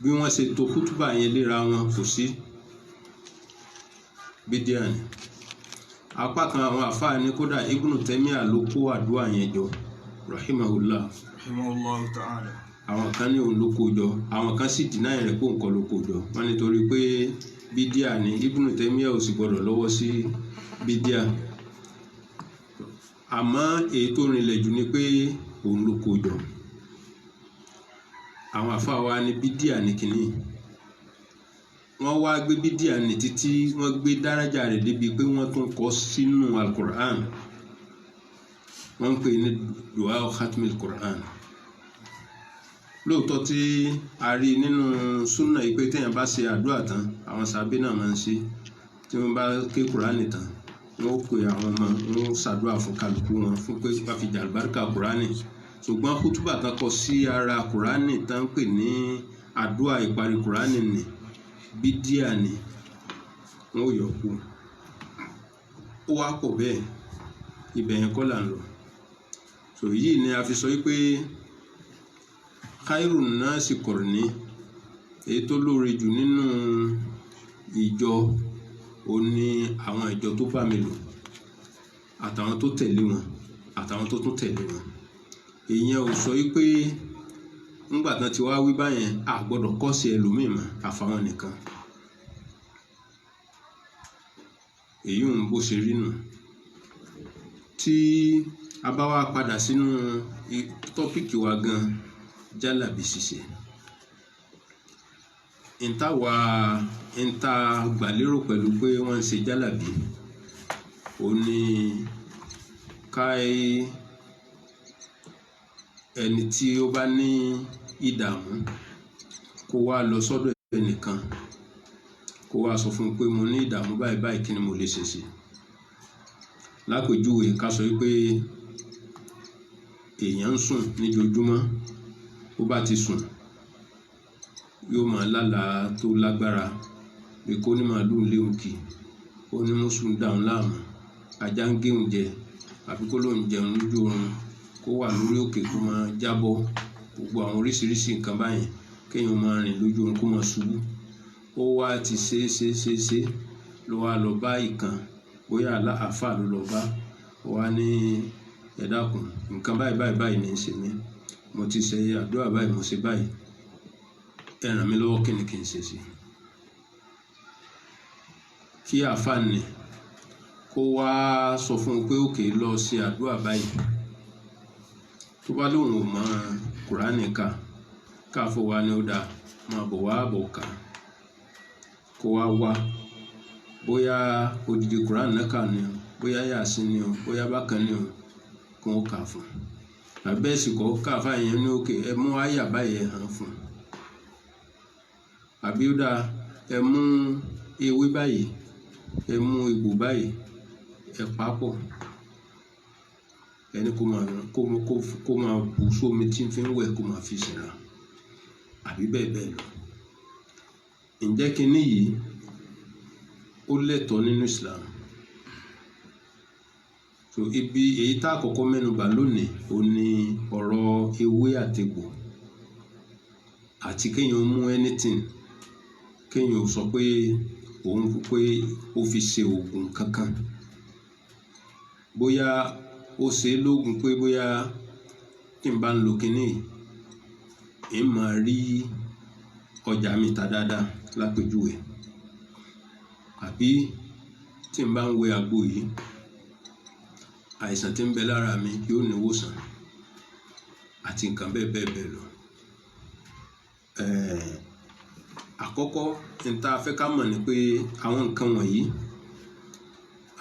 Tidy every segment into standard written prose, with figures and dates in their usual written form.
bí wọ́n ṣe tò kútúbà yẹn léra wọn kò sí bídíà ni. Apá kan àwọn àfáà ní kódà Ibn Taymiyyah ló kó àdúrà yẹn jọ rahimahullah ta'ala. àwọn kan ní òun ló kó jọ, àwọn kan sì dínà rẹ̀ pé nǹkan ló kó jọ. Wọ́n nítorí pé bídíà ni Ibn Taymiyyah ò sì gbọdọ̀ lọ́wọ́ sí bídíà. Àmọ́ èyí tó rinlẹ̀ jù ni pé òun ló kó jọ. Àwọn àfáà wa ní bídíà ní kìíní. Wọ́n wá gbé bídíà ní títí wọ́n gbé dáràjà rẹ̀ débi pé wọ́n tún kọ sínú al-Qur'an. Wọ́n ń pè ní du'a khatmil Qur'an. Lóòótọ́ tí a rí nínú súnà yìí pé téèyàn bá ṣe àdúrà tán, àwọn sàbí náà máa ń ṣe. Tí wọ́n bá ké Qur'ani tán, wọ́n pe àwọn ọmọ, wọ́n ṣàdúrà fún kálukú wọn fún pé wọ́n fi jàlùbáríkà Qur'ani. Ṣùgbọ́n kútúbà tán kọ sí ara Qur'ani tán ń pè ní àdúrà ìparí Qur'ani ni bídíà ni wọ́n yọ kú. Ó wá pọ̀ bẹ́ẹ̀, ibẹ̀ yẹn kọ́ là ń lọ. So yìí ni a fi sọ wípé khairun nasi qarni, èyí tó lóore jù nínú ìjọ ó ní àwọn ìjọ tó bá mi lò àtàwọn tó tẹ̀lé wọn àtàwọn tó tún tẹ̀lé wọn. Ìyẹn ò sọ wípé ńgbà tán ti wá wí báyẹn a gbọ́dọ̀ kọ́ sí ẹlòmíì mọ́ àfàwọn nìkan. Èyí ń bó ṣe rí nù. Tí a bá wá padà sínú tọ́pìkì wa gan, jálàbí ṣíṣe. Ìta gbàlérò pẹ̀lú pé wọ́n ń ṣe jálàbí ó ní ẹni tí ó bá ní ìdààmú kó wá lọ sọ́dọ̀ ẹnìkan kó wá sọ fún un pé mo ní ìdààmú báyìí báyìí, kí ni mo lè ṣe sí. Lápèjúwe ká sọ wípé èèyàn ń sùn níjojúmọ́, ó bá ti sùn yóò máa lálàá tó lágbára bí kò ní màálù lé òkè, ó ní mùsùlùmí dáhùn láàmú, ajá ń gé òun jẹ, àbí kó lóun jẹun lójú oorun, kó wà lórí òkè kó máa jábọ́, gbogbo àwọn oríṣiríṣi nǹkan báyìí, kéèyàn máa rìn lójú oorun kó máa ṣubú. Ó wá ti ṣe ló wá lọ bá ìkan, bóyá àfáà ló lọ bá, ó wá ní ẹ dákun nǹkan báyìí ní í ṣe mí, mo ti ṣe àdúrà báyìí, mo ṣe báyìí, ẹ ràn mí lọ́wọ́, kí ni kí n ṣe sí. Kí àfáà ní kó wá sọ fún un pé òkè lọ ṣe àdúrà báyìí. Tó bá lóun ò mọ Kùránì káfọ́ wa ni ó dáa máa bọ̀ wá bọ̀ ká, kó wá bóyá odidi Kùránì náà kà ni o, bóyá Yásìn ni o, bóyá bákan ni o, kó o kà fún. Àbẹ́ ìsìnkọ́ káfá yẹn ní òkè ẹ mú àyà báyìí ẹ hàn fún. Àbí ó dáa ẹ mú ewé báyìí, ẹ mú egbò báyìí, ẹ papọ̀, ẹni kó máa bù sómi tí ń fi ń wẹ̀ kó máa fi ṣẹ̀ra, àbí bẹ́ẹ̀ bẹ́ẹ̀ lọ. Ǹjẹ́ kíní yìí ó lẹ́tọ̀ọ́ nínú Islam? So èyí tá àkọ́kọ́ mẹ́nubà lónìí ó ní ọ̀rọ̀ ewé àtegbò, àti kéèyàn mú anything, kéèyàn sọ pé òun pé ó fi ṣe oògùn kankan, bóyá ó ṣe lóògùn pé bóyá tí n bá ń lo kíní yìí ń máa rí ọjà mi ta dáadáa lápèjúwe, àbí tí n bá ń wẹ àgbo yìí àìsàn tí ń bẹ lára mi yóò ní ìwòsàn, àti nǹkan bẹ́ẹ̀ lọ. Àkọ́kọ́ níta fẹ́ ká mọ̀ ni pé àwọn nǹkan wọ̀nyí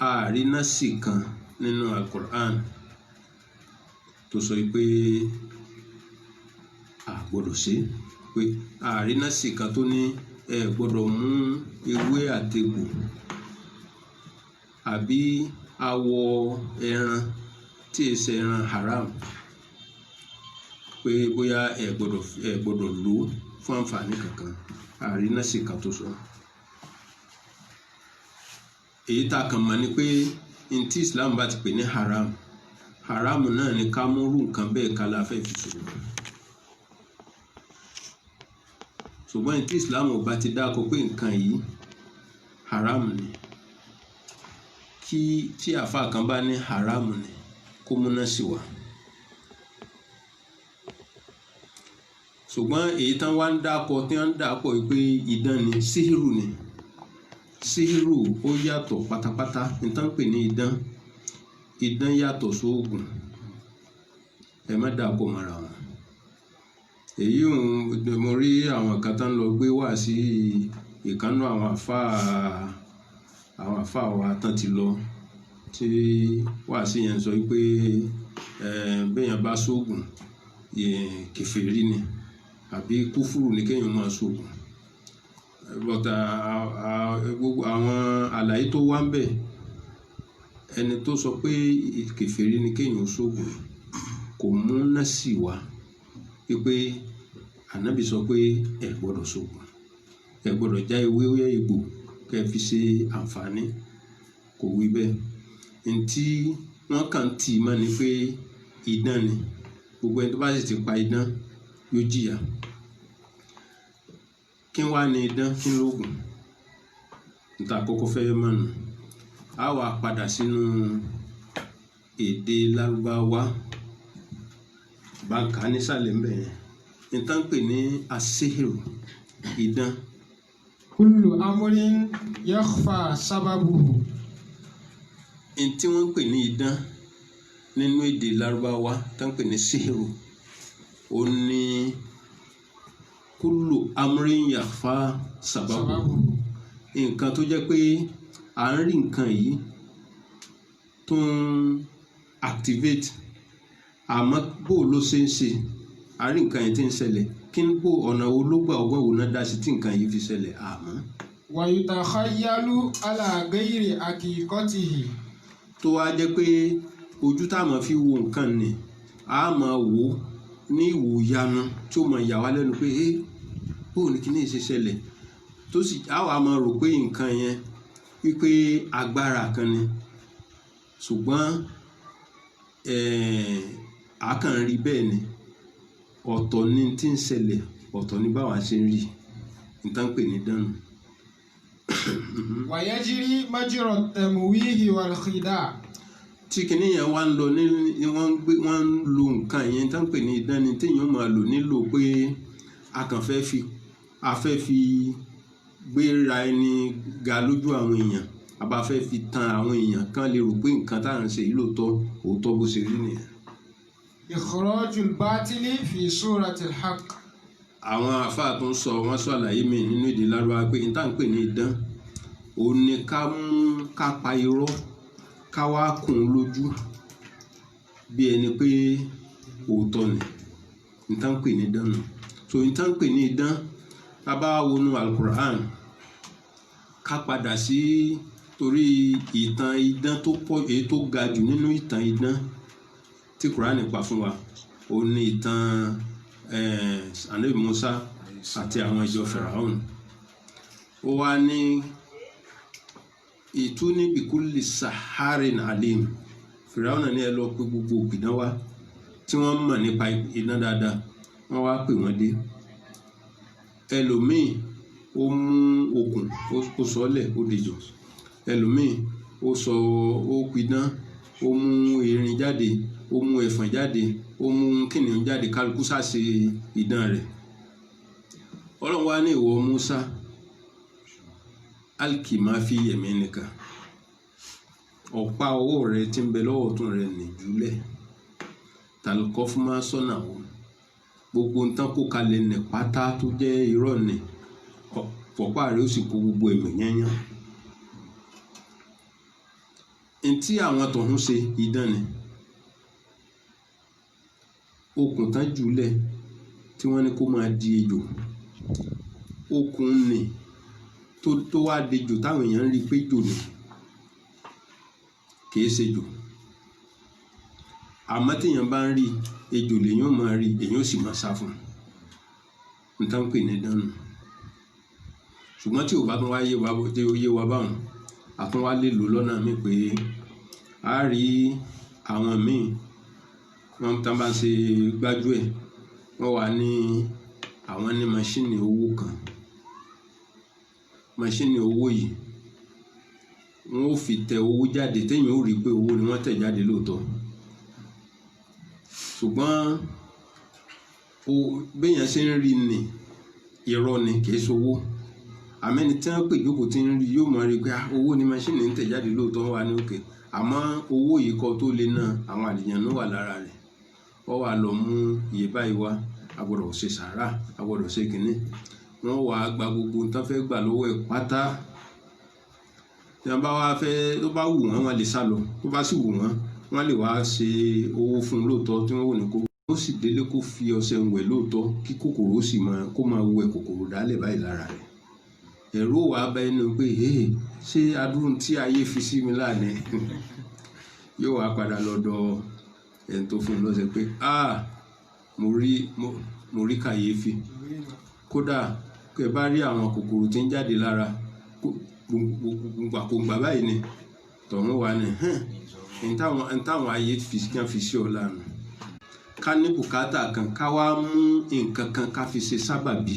a rí násì kan nínú al-Qur'an tó sọ pé a gbọ́dọ̀ ṣe, pé a rí násì kan tó ní ẹ gbọ́dọ̀ mú ewé àtegbò àbí awọ ẹran tí è ṣe ẹran haram pé bóyá ẹ gbọ́dọ̀ lò fún àǹfààní kankan, a rí násì kan tó sọ. Èyí tá a kàn mọ̀ ni pé ntí Islam bá ti pè ní haram náà ni ká múrú nǹkan bẹ́ẹ̀ ká la fẹ́ fi ṣòro. ṣùgbọ́n tí Islam ò bá ti dákọ pé nǹkan yìí haram ni, tí àfáà kan bá ní haram ni kó múná sí wa. ṣùgbọ́n èyí tán wá ń dákọ tí wọ́n ń dákọ pé idán ni, síhìrù ni. Síhìrù ó yàtọ̀ pátápátá. Nǹkan pè ní idán yàtọ̀ sóògùn. Ẹ má dákọ mọ́ra wọn. Èyí mo rí àwọn kan tán lọ gbé wá sí ìkànnú àwọn àfáà wa tán ti lọ, tí wá sí yẹn sọ pé béèyàn bá sóògùn kèfèrí ni àbí kúfùrù ní kéèyàn máa sóògùn. But gbogbo àwọn àlàyé tó wá ń bẹ̀, ẹni tó sọ pé kèfèrí ní kéèyàn sóògùn kò mú násì wá wípé Ànábì sọ pé ẹ gbọ́dọ̀ sóògùn, ẹ gbọ́dọ̀ já ewé egbò kẹ́ fi ṣe àǹfààní. Kò wí bẹ́ẹ̀. Ntí wọ́n kàn tì mọ́ ni pé idán ni. Gbogbo ẹni tó bá sì ti pa idán yóò jìyà. Kí wá ní idán? Kí lóògùn? Nta àkọ́kọ́ fẹ́ mọ̀ nù. A wá padà sínú èdè Lárúbáwá. Báńkà nísàlẹ̀ ńbẹ̀ yẹn. Nǹkan pè ní asíhìrù, idán. Kullu amrin yakhfa sababuhu. Ntí wọ́n ń pè ní idán nínú èdè Lárúbáwá tán pè ní síhìrù, ó ní kullu amrin yakhfa sababuhu. Nǹkan tó jẹ́ pé à ń rí nǹkan yìí tó ń activate, àmọ́ bó ló ṣe ń ṣe, a rí nǹkan yẹn tí ń ṣẹlẹ̀, kí n bó ọ̀nà wo ló gbà, ọgbọ́n wo náà dá sí tí nǹkan yìí fi ṣẹlẹ̀ àmọ́. Wa yutakhayyalu ala ghayri haqiqatihi. Tó wá jẹ́ pé ojú tá a máa fi wo nǹkan ni a máa wò ní ìwòyanu tí ó máa yà wá lẹ́nu pé bó ní kíní ṣe ṣẹlẹ̀, tó sì a wá máa rò pé nǹkan yẹn wípé agbára kan ni, ṣùgbọ́n a kàn rí bẹ́ẹ̀ ni. Ọ̀tọ̀ ni tí ń ṣẹlẹ̀, ọ̀tọ̀ ni báwa ṣe ń rí. Nǹkan pè ní idán. Wa yajri majra at-tamwihi wal khida'. Tí kìíní yẹn wá ń lọ ní wọ́n ń lo nǹkan yẹn tán pè ní idán ni, téèyàn máa lò nílò pé a fẹ́ fi gbéra ẹni ga lójú àwọn èèyàn, a bá fẹ́ fi tan àwọn èèyàn kan lè rò pé nǹkan tá à ń ṣe yìí lóòótọ́ òótọ́ bó ṣe rí nìyẹn. Ikhrajul batili fi suratil haqq. Àwọn àfáà tó ń sọ, wọ́n sọ àlàyé mi nínú èdè Lárúbáwá pé nǹkan pè ní idán òun ni ká pa irọ́, ká wá kùn ún lójú bí ẹni pé òótọ́ ni. Nǹkan pè ní idán nù. So nǹkan pè ní idán, tá bá wọnú Al-Qur'an, ká padà sí torí ìtàn idán tó pọ̀, èyí tó ga jù nínú ìtàn idán tí Qur'an pa fún wa, òun ni ìtàn Ànábì Musa àti àwọn ìjọ Fáráò. Ó wá ní ìtúní bikulli saharin alim. Fáráò náà ní ẹ lọ pé gbogbo òpìdán wá tí wọ́n mọ̀ nípa idán dáadáa, wọ́n wá pè wọ́n dé. Ẹlòmíì ó mú okùn ó sọ́lẹ̀ ó dejò. Ẹlòmíì ó pidán, ó mú erin jáde, ó mú ẹ̀fọ̀n jáde, ó mú kìnìún jáde, kálukú sá ṣe idán rẹ̀. Ọlọ́run wá ní ìwọ Musa, alki ma fi yaminika. Ọ̀pá ọwọ́ rẹ̀ tí ń bẹ lọ́wọ́ ọ̀tún rẹ̀ nì jùlẹ̀. Talqaf ma sanahu. Gbogbo nǹkan kó kalẹ̀ nì pátá tó jẹ́ irọ́ nì, ọ̀pá rẹ̀ ó sì kó gbogbo ẹ̀mí yányán. Ntí àwọn tọ̀hún ṣe idán ni. Okùn tán jùlẹ̀ tí wọ́n ní kó máa di ejò. Okùn nì tó wá dejò táwọn èèyàn rí pé jò ni, kìí ṣe jò. Àmọ́ téèyàn bá ń rí ejò lèyàn ó máa rí, èyàn ó sì máa sá fún un. Nǹkan pè ní idán nù. Ṣùgbọ́n tí ò bá tún wá yé wa báwọn, a tún wá lè lò lọ́nà mi pé a rí àwọn míì wọ́n tán bá ṣe gbájú ẹ̀, wọ́n wà ní àwọn ní máṣíìnì owó kan. Máṣíìnì owó yìí wọ́n ó fi tẹ owó jáde téèyàn ó rí pé owó ni wọ́n tẹ̀ jáde lóòótọ́. Ṣùgbọ́n béèyàn ṣe ń rí ni irọ́ ni kì í ṣowó. Àmẹ́ni tí wọ́n pè jókòó tí ń rí yóò máa rí pé owó ni máṣíìnì ń tẹ̀ jáde lóòótọ́ wà ní òkè. Àmọ́ owó yìí kọ́ tó lé náà àwọn àlìjànnú wà lára rẹ̀. Wọ́n wá lọ mú iye báyìí wá, a gbọ́dọ̀ ṣe sàárà, a gbọ́dọ̀ ṣe kìíní. Wọ́n wá gba gbogbo tán fẹ́ gbà lọ́wọ́ ẹ̀ pátá. Tí wọ́n bá wá fẹ́, tó bá wù wọ́n, wọ́n lè sá lọ. Tó bá sì wù wọ́n, wọ́n lè wá ṣe owó fún un lóòótọ́ tí wọ́n wò ní kó. Ó sì délé kó fi ọṣẹ wẹ̀ lóòótọ́ kí kòkòrò sì kó máa wẹ kòkòrò dálẹ̀ báyìí lára rẹ̀. Ẹ̀rù wà bá ẹnu pé ṣé adúrú tí ayé fi sí mi lánàá yóò wá padà lọ́dọ̀ ẹni tó fún un lọ́sẹ̀ pé mo rí kàyéfì. Kódà kẹ bá rí àwọn kòkòrò tí ń jáde lára gbàkógbà báyìí ni tọ̀hún wà ní táwọn ayé fi sí ọ lánàá. Ká ní bùkátà kan ká wá mú nǹkan kan ká fi ṣe sábàbí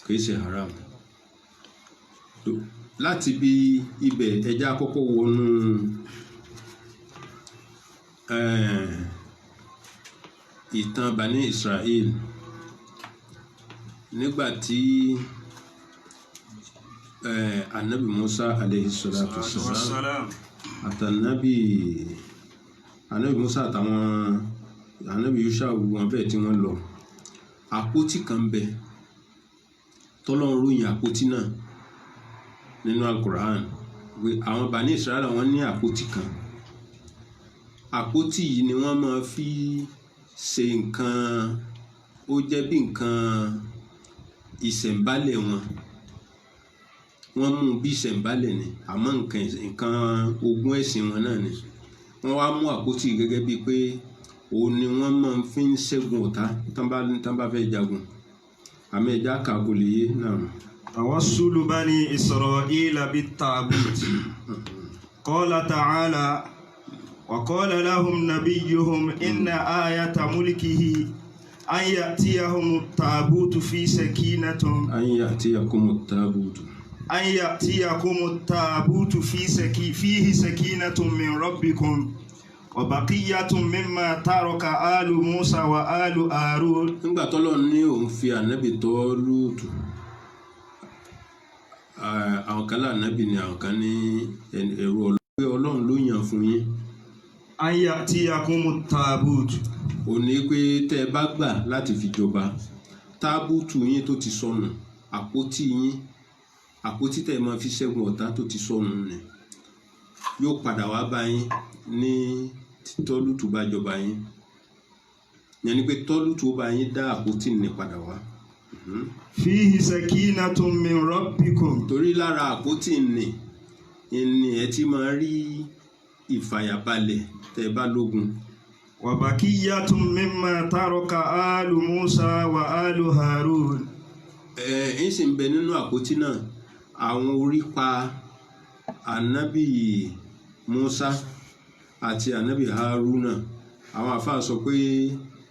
kìí ṣe haram. Láti bí ibẹ̀ ẹja kọ́kọ́ wọnú ìtàn Bani Israel nígbà tí anabi Musa alayhi salatu wassalam àtànábì Musa àtàwọn anabi Yusha wọn bẹ́ẹ̀ tí wọ́n lọ. Àpótí kan bẹ tọ́lọ́run ròyìn àpótí náà nínú Al-Qur'an pé àwọn Bani Israel wọ́n ní àpótí kan. Àpótí yìí ni wọ́n máa fi ṣe nǹkan, ó jẹ́ bí nǹkan ìṣẹ̀ǹbálẹ̀ wọn. Wọ́n mú bí ìṣẹ̀ǹbálẹ̀ ni àmọ́ nǹkan ogún ẹ̀sìn wọn náà ni. Wọ́n wá mú àpótí gẹ́gẹ́ bíi pé òun ni wọ́n máa fi ń ṣẹ́gun ọ̀tá tán bá fẹ́ jagun. Àmì ẹja kàkó lè yé náà. Tawassulu Bani Isra'ila bit-taghut. Qala ta'ala wa qala lahum nabiyyuhum inna ayata mulkihi an ya'tiyahumut tabutu fi sakinatin fihi sakinatun min rabbikum wa baqiyatun mimma taraka alu Musa wa alu Harun. Nígbà t'Ọlọ́run ní òun fi ànábì tọ́ Lúùtù, àwọn kan láànábì ni àwọn kan ní ẹrú Ọlọ́run ló yàn fún yín. An ya'tiyakumut tabutu. Ó ní pé tẹ́ ẹ bá gbà láti fi jọba, tábùtù yín tó ti sọnù, àpótí yín, àpótí tẹ́ ẹ máa fi ṣẹ́gun ọ̀tá tó ti sọnù ni yóò padà wá bá yín ní Tọ́lútù bá jọba yín. Yẹn ni pé Tọ́lútù ó bá yín dá àpótí ní padà wá. Fihi sakinatun min rabbikum. Torí lára àpótí ni ẹ ti máa rí ìfàyàbalẹ̀ tẹ́ ẹ bá lógun. Wa baqiyatun mimma taraka alu Musa wa alu Harun. Ń sì ń bẹ nínú àpótí náà àwọn orípa ànábì Musa àti ànábì Haruna. Àwọn àfáà sọ pé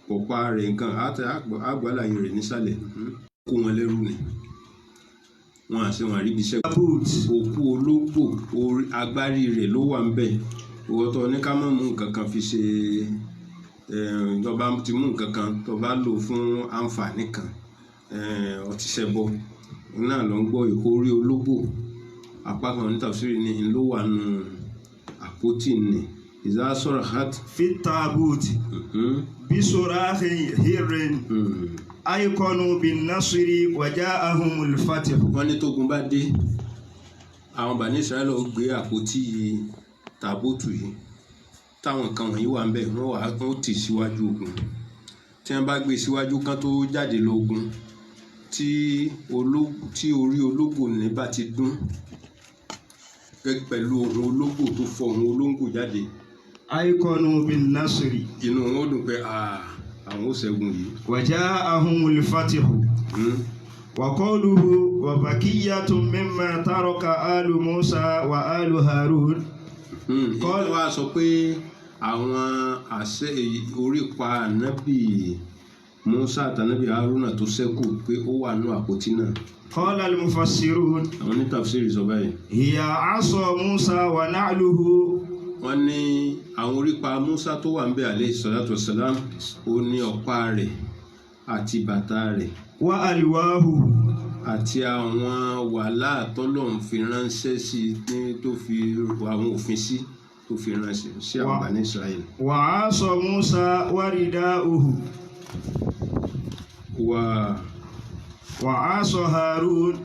pọ̀pá rẹ̀ nǹkan àgbàláyé rẹ̀ nísàlẹ̀ kó wọn lẹ́rú ni. Wọ́n àríbi iṣẹ́ òkú ológbò agbárí rẹ̀ ló wà ń bẹ̀. Ìwọ́tọ̀ ní ká má mú nǹkan kan fi ṣe tó bá ti mú nǹkan kan tó bá lò fún àǹfààní kan ọtí ṣẹbọ náà ló ń gbọ́ ìkó orí ológbò. Apá kan ní tafsiri ní ló wà nù àpótí ni ìzá sọ̀rọ̀ hat fi tabuti bí surahi hirrin ayqanu bin nasri wa ja'ahumul fatih. Wọ́n ní tógun bá dé àwọn Bani Israel ó gbé àpótí tàbótù yìí táwọn kan wọ̀nyí wà ń bẹ̀ wọ́n tì síwájú ogun. Tí wọ́n bá gbé síwájú kan tó jáde lógun, tí orí ológbò ní bá ti dún pẹ̀lú ohun ológbò tó fọ ohun olóńgbò jáde. Ayqanu bin nasri. Inú wọn ó dùn pé àwọn ó ṣẹ́gun yìí. Wa ja'ahumul fatihu. Wa qawluhu wa baqiyatun mimma taraka alu Musa wa alu Harun. Kọ́lù wa sọ pé àwọn àṣẹ orípa ànábì Musa àtànábì Haruna tó ṣẹ́kù pé ó wà nínú àpótí náà. قال المفسرون àwọn ní tafsiri sọ báyìí. هي عصا موسى ونعله. wọ́n ní àwọn orípa Musa tó wà ń bẹ alayhi salatu wassalam ó ní ọ̀pá rẹ̀ àti bàtà rẹ̀. وألواه. àti àwọn wàhálà tọ́lọ́run fi ránṣẹ́ sí ní tó fi àwọn òfin sí tó fi ránṣẹ́ sí àwọn Bani Israel. وعصا موسى ورداؤه. وعصا هارون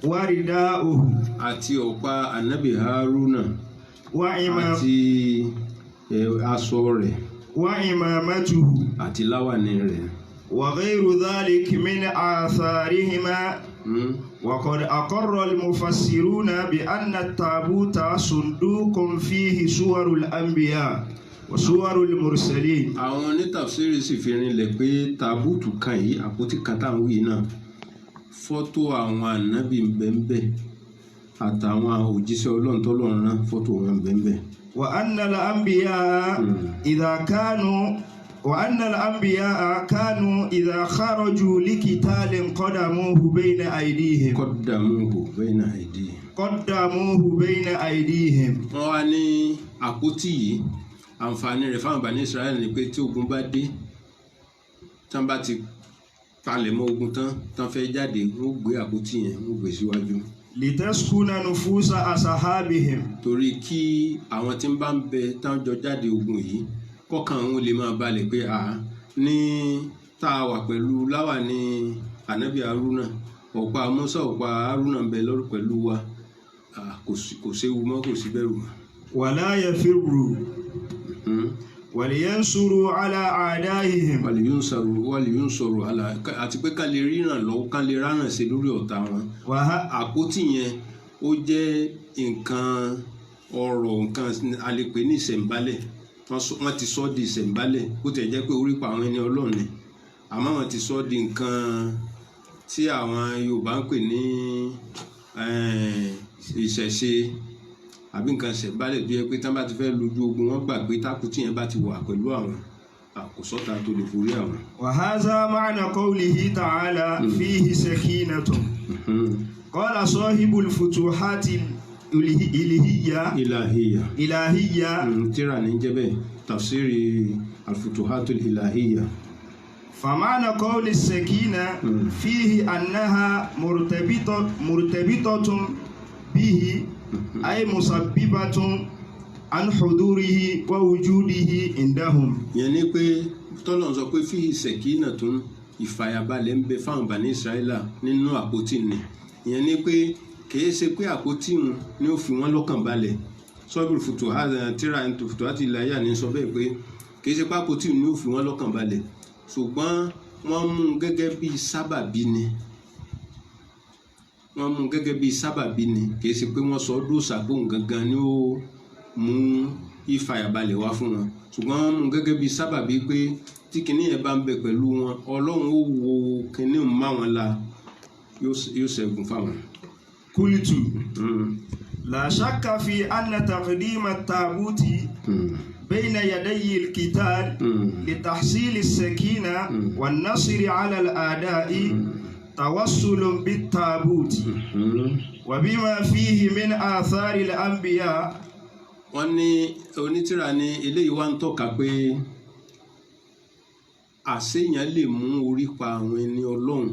ورداؤه. àti ọ̀pá anabi Haruna àti aṣọ rẹ̀ وإمامته àti láwàní rẹ̀. وغير ذلك من آثارهما. وقد أقر المفسرون بأن التابوت صندوق فيه صور الأنبياء وصور المرسلين. àwọn onítafsírì sì fi rinlẹ̀ pé tàbútù kan yìí àpótí kan táwọn wí náà fọ́tò àwọn ànábì ńbẹ́ńbẹ́ àtàwọn òjíṣẹ́ Ọlọ́run tọ́lọ́run rán fọ́tò wọn ńbẹ́ńbẹ́. وأن الأنبياء كانوا إذا خرجوا لقتال قدموه بين أيديهم. قدموه بين أيديهم. wọ́n wá ní àpótí yìí àǹfààní rẹ̀ fáwọn Bani Israel ni pé tí ogun bá dé tán bá ti palẹ̀ mọ́ ogun tán fẹ́ jáde wọ́n gbé àpótí yẹn wọ́n gbé síwájú. لتسكن نفوس أصحابهم. torí kí àwọn tí ń bá ń bẹ tán jọ jáde ogun yìí kọ́kàn òun lè máa balẹ̀ pé ní tá a wà pẹ̀lú láwàní ànábì Haruna ọ̀pá Musa ọ̀pá Haruna ń bẹ lọ́rùn pẹ̀lú wa kò séwu mọ́ kò sí bẹ̀rù mọ́. ولا يفروا. ولينصروا على أعدائهم. ولينصروا على àti pé ká lè ríran lọ́wọ́ ká lè ráràn sí lórí ọ̀tá wọn. àpótí yẹn ó jẹ́ nǹkan ọ̀rọ̀ nǹkan a lè pè ní ìṣẹ̀ǹbálẹ̀ wọ́n ti sọ di ìṣẹ̀ǹbálẹ̀ bó tẹ̀ jẹ́ pé orípa àwọn ẹni Ọlọ́run ni àmọ́ wọ́n ti sọ di nǹkan tí àwọn Yorùbá ń pè ní ìṣẹ̀ṣe àbí nǹkan ìṣẹ̀ǹbálẹ̀ tó yẹ pé tán bá ti fẹ́ lójú ogun wọ́n gbà pé tákùtì yẹn bá ti wà pẹ̀lú àwọn àkùsọ́ta tó lè forí àwọn. وهذا معنى قوله تعالى فيه سكينة. قال صاحب الفتوحات إلهية. tíra ní jẹ́ bẹ́ẹ̀ tafsiri al-futuhatul ilahiyya. فمعنى قول السكينة فيه أنها مرتبطة به أي مسببة عن حضوره ووجوده عندهم. yẹn ni pé tọ́lọ̀ sọ pé fihi sakinatun ìfàyàbalẹ̀ ń bẹ fáwọn Bani Israila nínú àpótí ni ìyẹn ni pé kìí ṣe pé àpótí wọn ni ó fi wọn lọ́kàn balẹ̀ sọ́bìrì futuhati ilahiyya ní sọ bẹ́ẹ̀ pé kìí ṣe pé àpótí wọn ni ó fi wọn lọ́kàn balẹ̀ ṣùgbọ́n wọ́n mú un gẹ́gẹ́ bí sábàbí ni kìí ṣe pé wọ́n sọ dóòsà bóun gangan ni ó mú ìfàyàbalẹ̀ wá fún wọn ṣùgbọ́n wọ́n mú un gẹ́gẹ́ bí sábàbí pé tí kinní yẹn bá ń bẹ pẹ̀lú wọn Ọlọ́run ó wo kinní ń má wọn la yóò ṣẹ́gun fáwọn. قلت لا شك في أن تقديم التابوت بين يدي القتال لتحصيل السكينة والنصر على الأعداء توسل بالتابوت وبما فيه من آثار الأنبياء. wọ́n ní onítìrà ní eléyìí wá ń tọ́ka pé àṣeyàn lè mú orí pa àwọn ẹni Ọlọ́run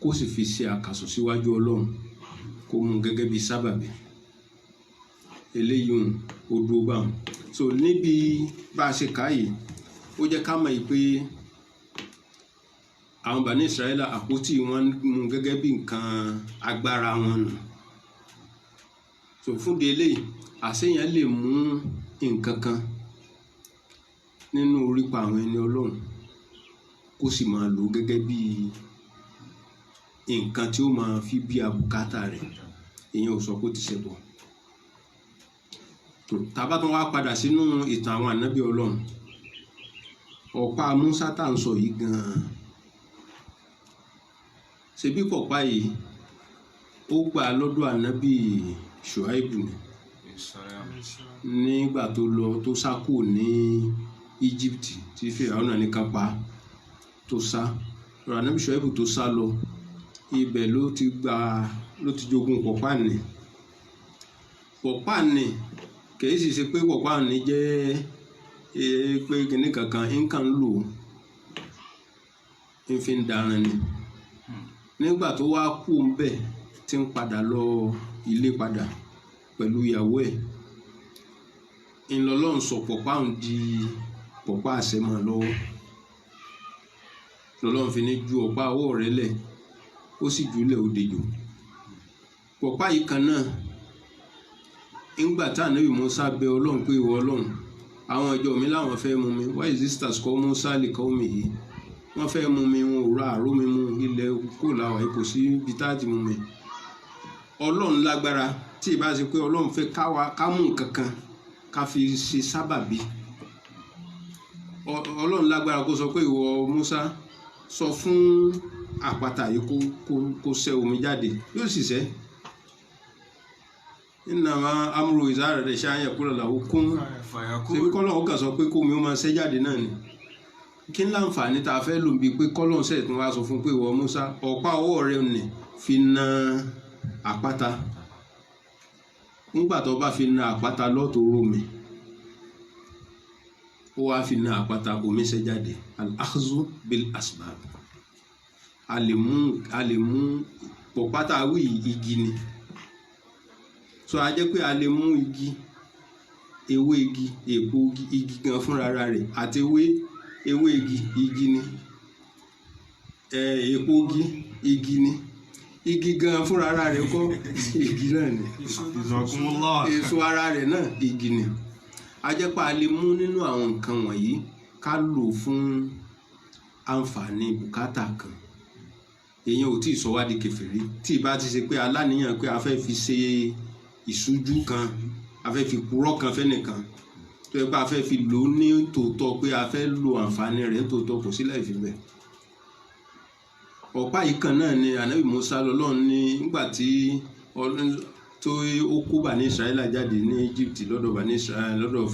kó sì fi ṣe àkàsọ̀ síwájú Ọlọ́run kó mú gẹ́gẹ́ bí sábàbí eléyìí ó dúró báwọn. so níbi bá a ṣe ká yìí ó jẹ́ ká mọ̀ pé àwọn Bani Israila àpótí wọn mú gẹ́gẹ́ bí nǹkan agbára wọn nù. so fún de eléyìí àṣeyàn lè mú nǹkan kan nínú orípa àwọn ẹni Ọlọ́run kó sì máa lò gẹ́gẹ́ bí nǹkan tí ó máa fi bí abùkátà rẹ̀ èèyàn ò sọ pé ó ti ṣẹbọ. tàbá tó wá padà sínú ìtàn àwọn ànábì Ọlọ́run ọ̀pá Musa tá à ń sọ yìí gan-an ṣebí pọ̀pá yìí ó gbà lọ́dọ̀ ànábì Ṣuaibu nígbà tó lọ tó sá kúrò ní Egypt tí Fáráò náà ní ká pa tó sá ọ̀rọ̀ ànábì Ṣuaibu tó sá lọ ibẹ̀ ló ti jogún pọ̀páànì kìí sì ṣe pé pọ̀páànì jẹ́ pé kìnnì kankan nǹkan ń lò ń fi ń daran ni nígbà tó wá kú ńbẹ̀ tí ń padà lọ ilé padà pẹ̀lú ìyàwó ẹ̀ ńlọlọ́run sọ pọ̀páànì di pọ̀pá àṣẹ mọ́ lọ́wọ́ lọ́lọ́run fi ní ju ọ̀pá ọwọ́ rẹ̀ lẹ̀ ó sì jùlẹ̀ ó dejò pọ̀pá yìí kan náà ńgbà tá ànábì Mùsá bẹ Ọlọ́run pé ìwọ Ọlọ́run àwọn ìjọ mi láwọn fẹ́ mú mi why is this task called Mùsá lè kọ́ mi yìí wọ́n fẹ́ mú mi wọn ò ra àró mi mú ilẹ̀ kó làwọn yìí kò sí ibi tá a ti mú mi Ọlọ́run lágbára tí ì bá ṣe pé Ọlọ́run fẹ́ ká mú nǹkan kan ká fi ṣe sábàbí Ọlọ́run lágbára kó sọ pé ìwọ Mùsá sọ fún àpáta yìí kó sẹ́ omi jáde yóò sì sẹ́ ìnàmà amúrò ìzára rẹ̀ ṣááyẹ̀ kúrò làwọn kún ṣebí kọ́lọ́n ó kà sọ pé kómi ó máa sẹ́ jáde náà ni kí n láǹfààní tá a fẹ́ lò bí pé kọ́lọ́n sẹ̀ tún wá sọ fún pé ìwọ Mùsá ọ̀pá ọwọ́ rẹ̀ nì fi na àpáta nígbà tó bá fi na àpáta lọ́tọ̀ rómi ó wá fi na àpáta omi sẹ́ jáde al-akhzu bil asbab a lè mú pọ̀pátá wí igi ni so a jẹ́ pé a lè mú igi ewé igi èpo igi gan fúnra rẹ̀ àti ewé igi ni èpo igi ni igi gan fúnra rẹ̀ kọ́ igi náà ni èso ara rẹ̀ náà igi ni a jẹ́ pé a lè mú nínú àwọn nǹkan wọ̀nyí ká lò fún àǹfààní bùkátà kan èèyàn ò tí ì sọ wá di kèfèrí tí ì bá ti ṣe pé aláníyàn pé a fẹ́ fi ṣe ìṣújú kan a fẹ́ fi purọ́ kan fẹ́nìkan tó yẹ pé a fẹ́ fi lò ó ní tòótọ́ pé a fẹ́ lo àǹfààní rẹ̀ tòótọ́ kò sílẹ̀ fi bẹ̀. ọ̀pá yìí kan náà ni ànábì Mùsá lọ́lọ́run ní nígbà tí tó ó kó Bani Israẹla jáde ní Egypt lọ́dọ̀ Bani Israẹla lọ́dọ̀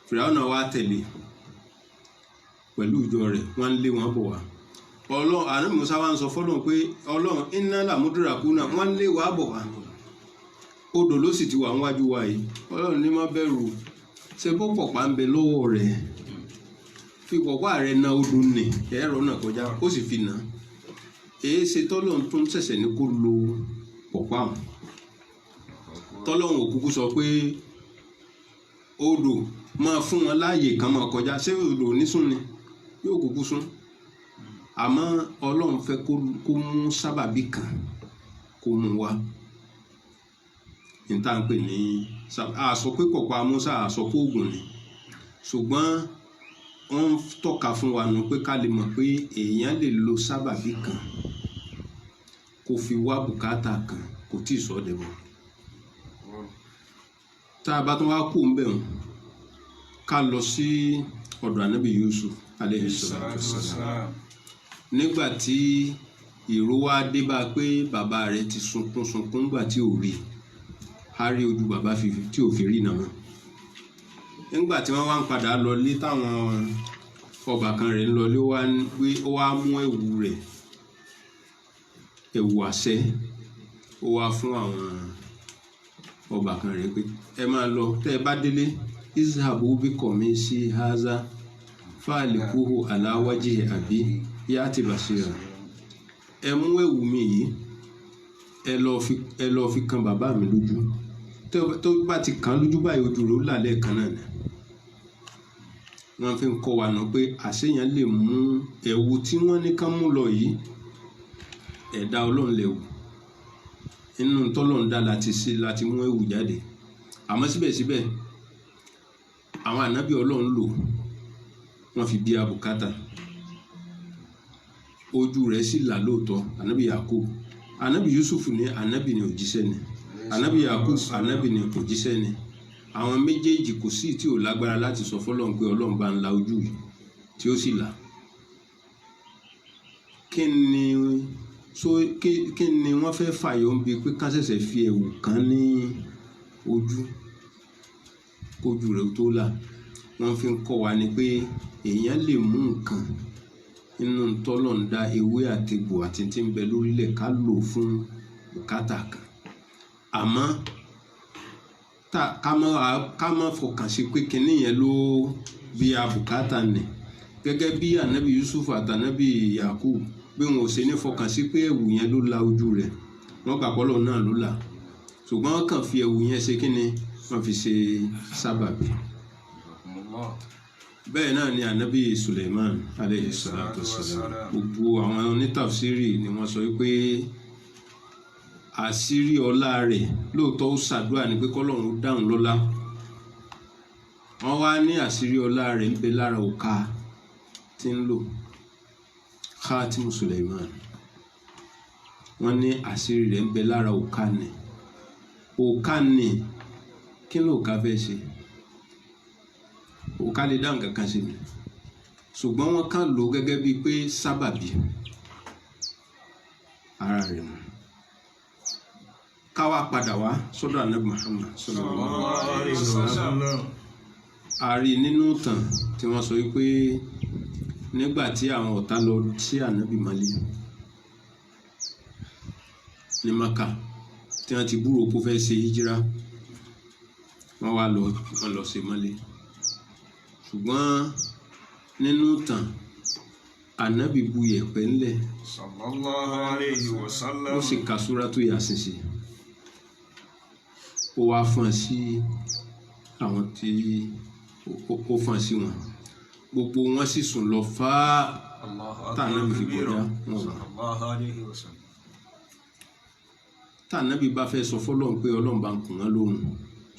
Fìràwọ́nà wá tẹ̀lé pẹ̀lú ìjọ rẹ̀ wọ́n lé wọn bọ̀ wá Ọlọ́run ànábì Mùsá wá ń sọ fọ́lọ́run pé Ọlọ́run iná làmúdúràkúnà wọ́n lé wàá bọ̀ wá odò ló sì ti wà níwájú wa yìí Ọlọ́run ní má bẹ̀rù ṣe bó pọ̀pá ń bẹ lọ́wọ́ rẹ̀ fi pọ̀pá rẹ̀ na odò nì ẹ̀rọ náà kọjá ó sì fi nà èé ṣe tọ́lọ́run tó ń ṣẹ̀ṣẹ̀ ní kó lo pọ̀pá wọn tọ́lọ́run òkúkú sọ pé odò máa fún wọn láàyè kan máa kọjá ṣé odò nísùn ni yóò kúkú sún àmọ́ Ọlọ́run fẹ́ kó mú sábàbí kan kó mú wa níta ń pè ní àsọ pé pọ̀pá Mùsá àsọ pé oògùn ni ṣùgbọ́n wọ́n ń tọ́ka fún wa nù pé ká lè mọ̀ pé èèyàn lè lo sábàbí kan kó fi wá bùkátà kan kò tí ì sọ ọ́ dẹ̀bọ̀ tá a bá tún wá kú ń bẹ̀ wọ́n ká lọ sí ọ̀dọ̀ ànábì Yusuf alayhi salatu wassalam nígbà tí ìró wá dé bá pé bàbá rẹ̀ ti sunkún gbà tí ò rí a rí ojú bàbá fífi tí ò fi rí nàmọ́ nígbà tí wọ́n wá ń padà lọ lé táwọn ọbàkan rẹ̀ ń lọ lé ó wá mú ẹ̀wù àṣẹ ó wá fún àwọn ọbàkan rẹ̀ pé ẹ máa lọ tẹ́ ẹ bá délé izhabu bikum sí haza fa'alikuhu ala wajhi àbí ya'ti basira ẹ mú ẹ̀wù mi yìí ẹ lọ fi kan bàbá mi lójú tó bá ti kàn lójú báyìí ojú rẹ̀ ó là lẹ́ẹ̀kan náà ni wọ́n fi ń kọ́ wa nù pé àṣeyàn lè mú ẹ̀wù tí wọ́n ní kán mú lọ yìí ẹ̀dá Ọlọ́run lẹ̀wù inú tọ́lọ́run dá láti mú ẹ̀wù jáde àmọ́ síbẹ̀síbẹ̀ àwọn ànábì Ọlọ́run lò wọ́n fi bí abùkátà ojú rẹ̀ sì là lóòótọ́ ànábì Yakub ànábì Yusuf ní ànábì ní òjíṣẹ́ ni ànábì Yakub ànábì ní òjíṣẹ́ ni àwọn méjèèjì kò sí tí ò lágbára láti sọ fọ́lọ́run pé Ọlọ́run bá ń la ojú yìí tí ó sì là kí ni wọ́n fẹ́ fàyọ ń bi pé ká ṣẹ̀ṣẹ̀ fi ẹ̀wù kan ní ojú kójú rẹ̀ tó là wọ́n fi ń kọ́ wa ni pé èèyàn lè mú nǹkan inú tọ́lọ̀ ń dá ewé àtegbò àti tí ń bẹ lórílẹ̀ ká lò fún bùkátà kan àmọ́ ká má fọkàn sí pé kinní yẹn ló bí a bùkátà nì gẹ́gẹ́ bí anabi Yusuf àti anabi Yakub bí wọn ò ṣe ní fọkàn sí pé ẹ̀wù yẹn ló la ojú rẹ̀ wọ́n gbà pọ́lọ̀ náà ló là ṣùgbọ́n wọ́n kàn fi ẹ̀wù yẹn ṣe kíni wọ́n fi ṣe sábàbí. Bẹ́ẹ̀ náà ni anabi Suleiman aleyhi salatu wassalam gbogbo àwọn onítàfsírì ni wọ́n sọ pé àṣírí ọlá rẹ̀ lóòótọ́ ó ṣàdúrà ní pé kọ́lọ́run ó dáhùn lọ́lá wọ́n wá ní àṣírí ọlá rẹ̀ ń bẹ lára òka tí ń lò Khatimu Suleiman wọ́n ní àṣírí rẹ̀ ń bẹ lára òka ni kí ló òka fẹ́ ṣe òka lè dáhùn kankan sí mi ṣùgbọ́n wọ́n kàn lò gẹ́gẹ́ bíi pé sábàbí ara rẹ̀ mọ́ káwá padà wá sọ́dọ̀ anabi Muhammad sallallahu alaihi wasallam a rí nínú ìtàn tí wọ́n sọ wípé nígbà tí àwọn ọ̀tá lọ sí anabi mali ní Maka tí wọ́n ti búrò kó fẹ́ ṣe hijira wọ́n lọ sí mali ṣùgbọ́n nínú ìtàn anabi bu yẹ̀pẹ̀ ńlẹ̀ sallallahu alaihi wasallam ó sì ka Suratu Yasin sí ó wá fọ́n sí àwọn tí ó fọ́n sí wọn gbogbo wọn sì sùn lọ fáá tànàbí fi kọjá wọn wà tànàbí bá fẹ́ sọ fọ́lọ́run pé Ọlọ́run bá ń kùn wọn lóhùn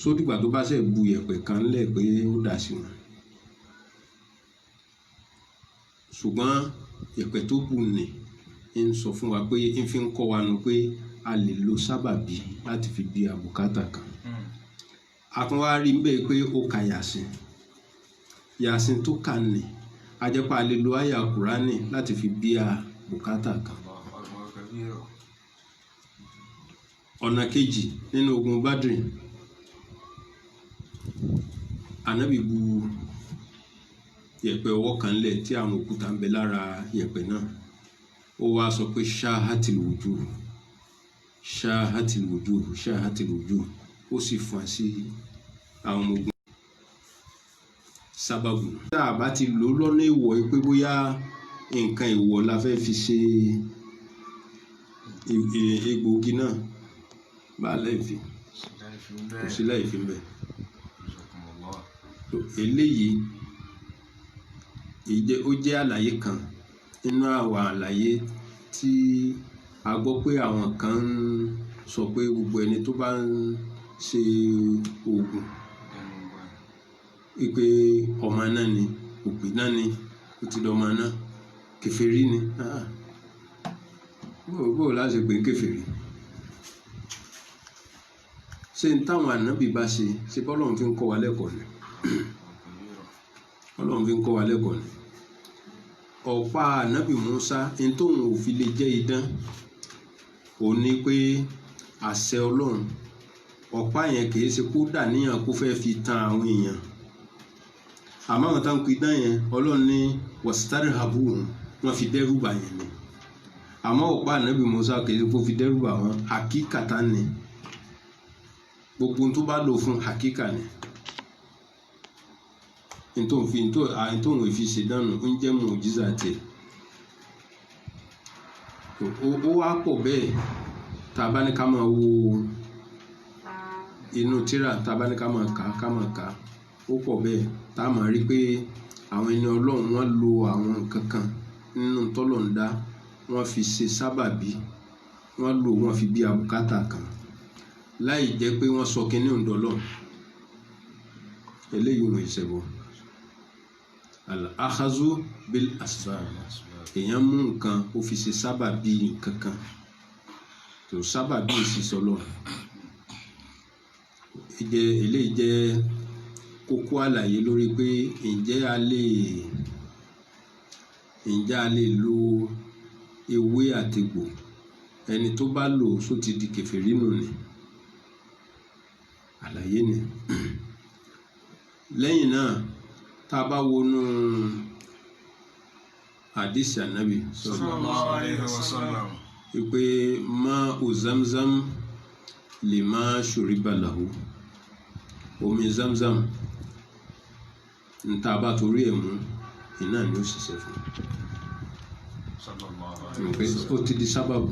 sódìgbà tó bá ṣe bu yẹ̀pẹ̀ kan lẹ̀ pé ó dà sí wọn ṣùgbọ́n yẹ̀pẹ̀ tó bù ní ń sọ fún wa pé ń fi ń kọ́ wa nù pé a lè lo sábàbí láti fi bí àbùkátà kan àtúnwárí bẹ́ẹ̀ pé ó ka Yasin tó kà ní ajẹ́pá a lè lo àyà Kùránì láti fi bí àbùkátà kan. Ọ̀nà kejì nínú ogun Badri Ànábì bu yẹ̀pẹ̀ ọwọ́ kan lẹ̀ tí àwọn òkúta ń bẹ lára yẹ̀pẹ̀ náà ó wá sọ pé ṣáhátìl wujuh ó sì fún sí àwọn ọmọ ogun sábàbù. Tá a bá ti lò lọ́nà ìwọ̀ pé bóyá nǹkan ìwọ̀ la fẹ́ fi ṣe egbògi náà bá láìfi kò sí láìfi ń bẹ. Eléyìí ó jẹ́ àlàyé kan nínú àwọn àlàyé tí a gbọ́ pé àwọn kan ń sọ pé gbogbo ẹni tó bá ń ṣe oògùn pé ọmọ náà ni òpè náà ni ó ti dọ̀ ọmọ náà kèfèrí ni bó láti pè ń kèfèrí ṣé n táwọn ànábì bá ṣe bọ́lọ́run fi ń kọ́ wa lẹ́kọ̀ọ́ ni Ọlọ́run fi ń kọ́ wa lẹ́kọ̀ọ́ ni ọ̀pá ànábì Musa ní tóun ò fi lè jẹ́ idán òun ni pé àṣẹ Ọlọ́run ọ̀pá yẹn kì í ṣe kó dà níyàn kó fẹ́ fi tan àwọn èèyàn àmọ́ àwọn táwọn kò dán yẹn Ọlọ́run ní wasitarhabu wọn fi dẹ́rù bà yẹn ni àmọ́ ọ̀pá ànábì Musa kì í ṣe kó fi dẹ́rù bà wọn hakíkàtà ni gbogbo tó bá lò fún hakíkà ni ntòun ìfi ṣe dànù ń jẹ́ mùjísà tẹ̀ ó wá pọ̀ bẹ́ẹ̀ tá a bá ní ká máa wo inú tírà tá a bá ní ká máa kà ó pọ̀ bẹ́ẹ̀ tá a máa rí pé àwọn ẹni Ọlọ́run wọ́n lo àwọn nǹkan kan nínú tọ́lọ̀ ń dá wọ́n fi ṣe sábàbí wọ́n fi bí àbùkátà kan láì jẹ́ pé wọ́n sọ kínní òǹdọ́lọ́ eléyìí wọ́n ìṣẹ̀bọ̀ al-akhazu bil asbab èèyàn mú nǹkan ó fi ṣe sábàbí nǹkan kan tó sábàbí ìṣiṣọlọ eléyìí jẹ́ kókó àlàyé lórí pé ǹjẹ́ a lè lo ewé àtegbò ẹni tó bá lò só ti di kèfèrí nù ni àlàyé ni lẹ́yìn náà tá a bá wọnú hadisi Ànábì sallallahu alayhi wa sallam wípé ma'u Zamzam lima shuriba lahu, omi Zamzam nta bá torí ẹ̀ mú iná ni ó ṣiṣẹ́ fún ó ti di sábàbù,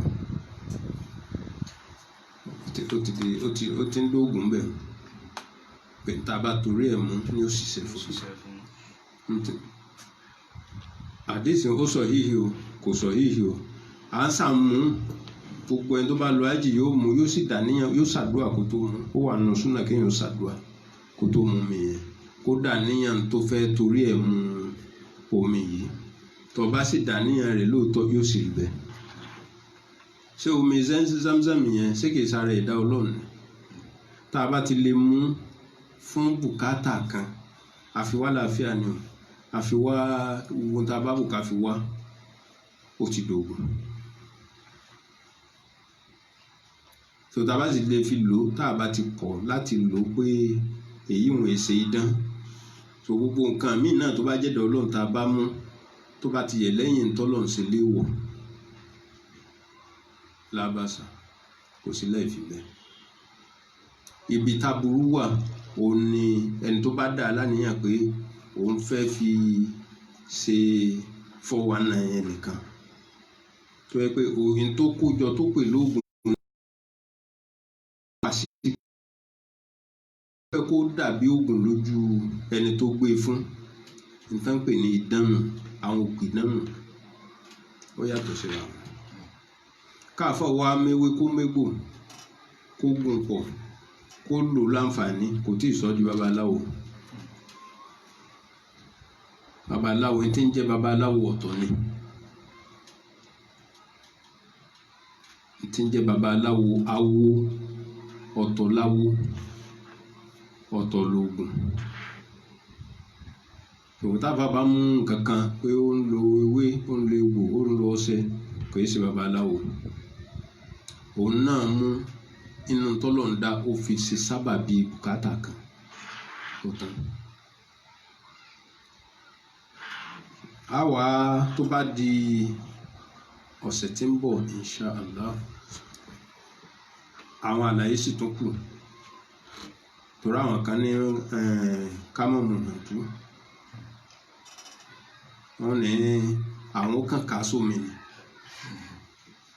ó ti ń lóògùn bẹ́ẹ̀ pé nta bá torí ẹ̀ mú ni ó ṣiṣẹ́ fún. àdéhùn ó sọ híhì o kò sọ híhì o à ń sàmú gbogbo ẹni tó bá lọ ájì yóò mú, yóò sì dàníyàn, yóò ṣàdúrà kó tó mú. Ó wà nù súnà kéèyàn ṣàdúrà kó tó mú mi yẹn, kó dàníyàn tó fẹ́ torí ẹ̀ mú omi yìí. Tó bá sì dàníyàn rẹ̀ lóòótọ́ yóò sì rí bẹ́ẹ̀. Ṣé omi Zamzam yẹn ṣé kìí sára ẹ̀dá Ọlọ́run? Tá a bá ti lè mú fún bùkátà kan, àfi wá láàfíà ni o, àfi wá ohun tá a bá bùkà fi wá, ó ti dògùn. So tá a bá sì lè fi lò, tá a bá ti kọ̀ láti lò pé èyí wọ̀n ṣe idán. So gbogbo nǹkan míì náà tó bá jẹ́dọ̀ Ọlọ́run tá a bá mú, tó bá ti yẹ lẹ́yìn tọ́lọ́run ṣe léèwọ̀, lábàṣà kò sí láìfi bẹ́ẹ̀. Ibi táburú wà òun ni ẹni tó bá dà láníyàn pé òun fẹ́ fi ṣe 419 ẹnìkan, tó yẹ pé òun tó kójọ tó pè lóògùn àṣírí fẹ́ kó dàbí oògùn lójú ẹni tó gbé fún, nǹkan pè ní ìdánù, àwọn òkè ìdánù ó yàtọ̀ síra wọn. Káàfọ̀ wá méwé kó mégbò kó gùn pọ̀ kó lò láǹfààní kò tí ì sọ di babaláwo. Babaláwo tí ń jẹ́ babaláwo ọ̀tọ̀ ni, tí ń jẹ́ babaláwo awo ọ̀tọ̀ láwo ọ̀tọ̀ lóògùn. Tòótá bàbá mú nǹkan kan pé ó ń lo ewé, ó ń lo egbò, ó ń lo ọṣẹ, kò í ṣe babaláwo. Òun náà mú inú tọ́lọ̀ ń dá, ó fi ṣe sábàbí bùkátà kan ó tán. Àwa tó bá di ọ̀sẹ̀ tí ń bọ̀ insha Allah, àwọn àlàyé sì tún kù, torí àwọn kan ní ká mọ̀ mọ̀ tú, wọ́n ní àwọn kan kà sómi ni,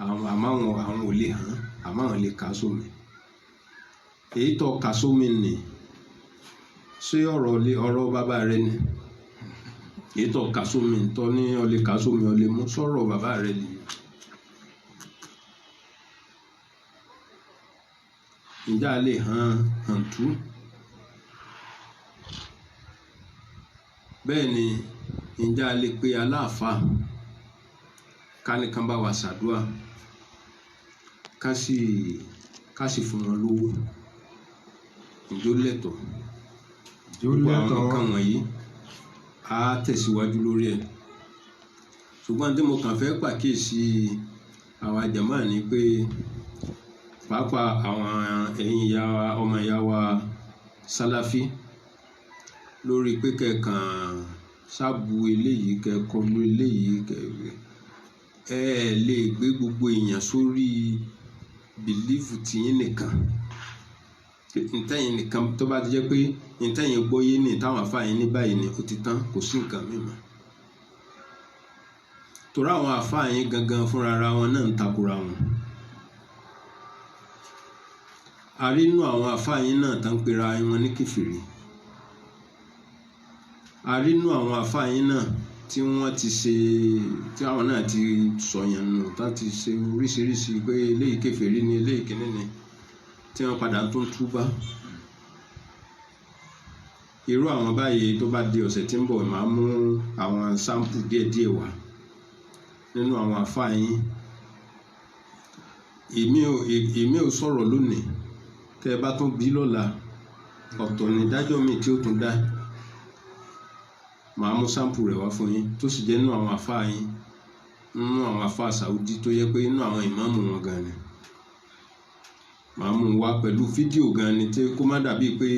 àmọ́ àwọn ò lè hàn, àmọ́ àwọn lè kà sómi. Èyí tó kà sómi ni ṣé ọ̀rọ̀ bàbá rẹ ni? Èyí tó kà sómi tó ní ó lè kà sómi, ó lè mú sọ̀rọ̀ bàbá rẹ ni. Ǹjẹ́ a lè hàn tú? Bẹ́ẹ̀ ni, ǹjẹ́ a lè pe aláàfáà ká ní kán bá wa ṣàdúà, ká sì fún wọn lówó? Ǹjẹ́ ó lẹ́tọ̀ọ́? Gbogbo àwọn nǹkan wọ̀nyí á tẹ̀síwájú lórí ẹ̀. Ṣùgbọ́n tí mo kàn fẹ́ pàkíyèsí àwa jàmáà ni pé pàápàá àwọn ẹ̀yin ìyá wa, ọmọ ìyá wa Sálàfí, lórí pé kẹ̀kàn sábù eléyìí, kẹ̀kọ̀lù eléyìí, ẹ lè gbé gbogbo èèyàn sórí bìlífù tiyín nìkan. Ntẹ́yìn nìkan tó bá ti jẹ́ pé ntẹ́yìn gbọ́yé ní táwọn àfáà yín ní báyìí ni ó ti tán, kò sí nǹkan mìíràn. Torí àwọn àfáà yín gangan fúnra ara wọn náà ń takora wọn. A rí inú àwọn àfáà yín náà tán pera wọn ní kèfèrí. A rí inú àwọn àfáà yín náà tí wọ́n ti ṣe, tí àwọn náà ti sọ̀yàn nù, tá ti ṣe oríṣiríṣi pé eléyìí kèfèrí ni, eléyìí kìíní ni, tí wọ́n padà tó ń túbá. Irú àwọn báyìí tó bá di ọ̀sẹ̀ tí ń bọ̀, màá mú àwọn sáǹpù díẹ̀díẹ̀ wá nínú àwọn àfáà yín. Èmi ò sọ̀rọ̀ lónìí, tẹ́ ẹ bá tún bí lọ́la, ọ̀tọ̀ ni ìdájọ́ mi tí ó tún dá. Màá mú sáǹpù rẹ̀ wá fún yín, tó sì jẹ́ nínú àwọn àfáà yín, nínú àwọn àfáà Saudi tó yẹ pé nínú àwọn ìmáàmù wọn gan ni. Màá mú wá pẹ̀lú fídíò gan ni, tí kó má dàbí pé